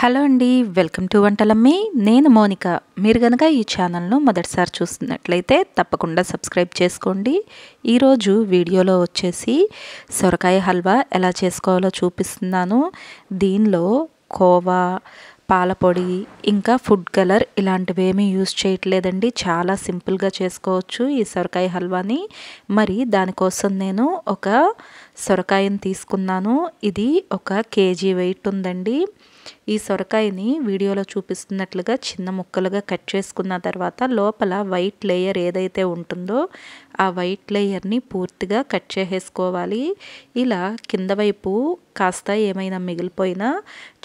Hello అండి, welcome to Vantalammi. నేను Monica. మీరు కనుక ఈ ఛానల్ను మొదటిసారి చూస్తున్నట్లయితే తప్పకుండా సబ్స్క్రైబ్ చేసుకోండి. ఈరోజు వీడియోలో వచ్చేసి సొరకాయ హల్వా ఎలా చేసుకోవాలో చూపిస్తున్నాను. దీనిలో కోవా, పాలపొడి, ఇంకా ఫుడ్ కలర్ ఇలాంటివి ఏమీ యూజ్ చేయట్లేదండి. చాలా సింపుల్గా చేసుకోవచ్చు ఈ సొరకాయ హల్వాని. మరి దానికోసం నేను ఒక సొరకాయని తీసుకున్నాను. ఇది 1 కేజీ వెయిట్ ఉందండి. ఈ సొరకాయని వీడియోలో చూపిస్తున్నట్లుగా చిన్న ముక్కలుగా కట్ చేసుకున్న తర్వాత లోపల వైట్ లేయర్ ఏదైతే ఉంటుందో ఆ వైట్ లేయర్ని పూర్తిగా కట్ చేసేసుకోవాలి. ఇలా కింద వైపు కాస్త ఏమైనా మిగిలిపోయినా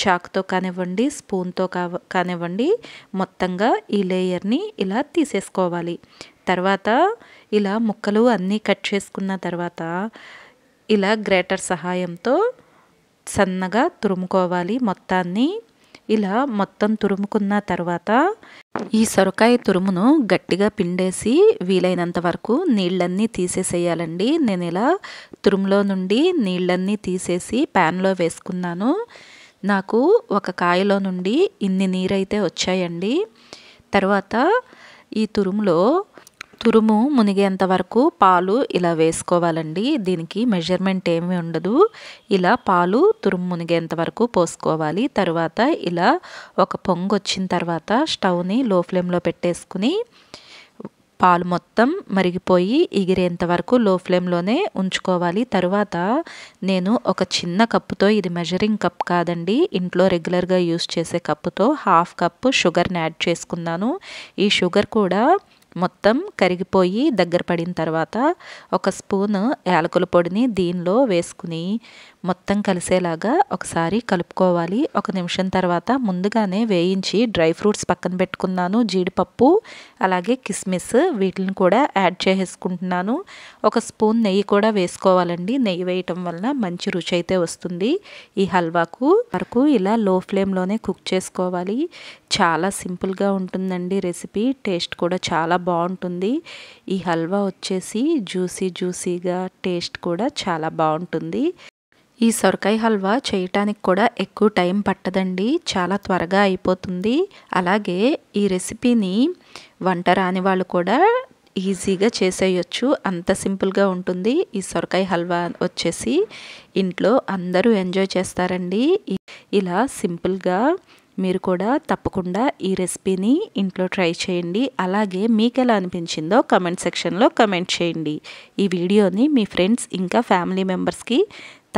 చాకుతో కానివ్వండి, స్పూన్తో కానివ్వండి మొత్తంగా ఈ లేయర్ని ఇలా తీసేసుకోవాలి. తర్వాత ఇలా ముక్కలు అన్నీ కట్ చేసుకున్న తర్వాత ఇలా గ్రేటర్ సహాయంతో సన్నగా తురుముకోవాలి మొత్తాన్ని. ఇలా మొత్తం తురుముకున్న తర్వాత ఈ సొరకాయ తురుమును గట్టిగా పిండేసి వీలైనంత వరకు నీళ్ళన్నీ తీసేసేయాలండి. నేను ఇలా తురుములో నుండి నీళ్ళన్నీ తీసేసి ప్యాన్లో వేసుకున్నాను. నాకు ఒక కాయలో నుండి ఇన్ని నీరైతే వచ్చాయండి. తర్వాత ఈ తురుము మునిగేంత వరకు పాలు ఇలా వేసుకోవాలండి. దీనికి మెజర్మెంట్ ఏమీ ఉండదు. ఇలా పాలు తురుము మునిగేంత వరకు పోసుకోవాలి. తర్వాత ఇలా ఒక పొంగు వచ్చిన తర్వాత స్టవ్ని లో ఫ్లేమ్లో పెట్టేసుకుని పాలు మొత్తం మరిగిపోయి ఎగిరేంత వరకు లో ఫ్లేమ్లోనే ఉంచుకోవాలి. తర్వాత నేను ఒక చిన్న కప్పుతో, ఇది మెజరింగ్ కప్ కాదండి, ఇంట్లో రెగ్యులర్గా యూస్ చేసే కప్పుతో 1/2 కప్పు షుగర్ని యాడ్ చేసుకున్నాను. ఈ షుగర్ కూడా మొత్తం కరిగిపోయి దగ్గర పడిన తర్వాత 1 స్పూన్ యాలకుల పొడిని దీనిలో వేసుకుని మొత్తం కలిసేలాగా ఒకసారి కలుపుకోవాలి. 1 నిమిషం తర్వాత ముందుగానే వేయించి డ్రై ఫ్రూట్స్ పక్కన పెట్టుకున్నాను. జీడిపప్పు అలాగే కిస్మిస్ వీటిని కూడా యాడ్ చేసేసుకుంటున్నాను. 1 స్పూన్ నెయ్యి కూడా వేసుకోవాలండి. నెయ్యి వేయటం వలన మంచి రుచి అయితే వస్తుంది ఈ హల్వాకు. వరకు ఇలా లో ఫ్లేమ్లోనే కుక్ చేసుకోవాలి. చాలా సింపుల్గా ఉంటుందండి రెసిపీ. టేస్ట్ కూడా చాలా బాగుంటుంది. ఈ హల్వా వచ్చేసి జ్యూసీగా, టేస్ట్ కూడా చాలా బాగుంటుంది. ఈ సొరకాయ హల్వా చేయటానికి కూడా ఎక్కువ టైం పట్టదండి. చాలా త్వరగా అయిపోతుంది. అలాగే ఈ రెసిపీని వంట రాని వాళ్ళు కూడా ఈజీగా చేసేయచ్చు. అంత సింపుల్గా ఉంటుంది. ఈ సొరకాయ హల్వా వచ్చేసి ఇంట్లో అందరూ ఎంజాయ్ చేస్తారండి. ఇలా సింపుల్గా మీరు కూడా తప్పకుండా ఈ రెసిపీని ఇంట్లో ట్రై చేయండి. అలాగే మీకు ఎలా అనిపించిందో కమెంట్ సెక్షన్లో కమెంట్ చేయండి. ఈ వీడియోని మీ ఫ్రెండ్స్ ఇంకా ఫ్యామిలీ మెంబర్స్కి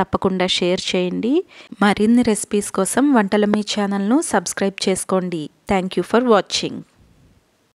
తప్పకుండా షేర్ చేయండి. మరిన్ని రెసిపీస్ కోసం వంటలమ్మి ఛానల్ను సబ్స్క్రైబ్ చేసుకోండి. Thank you for watching.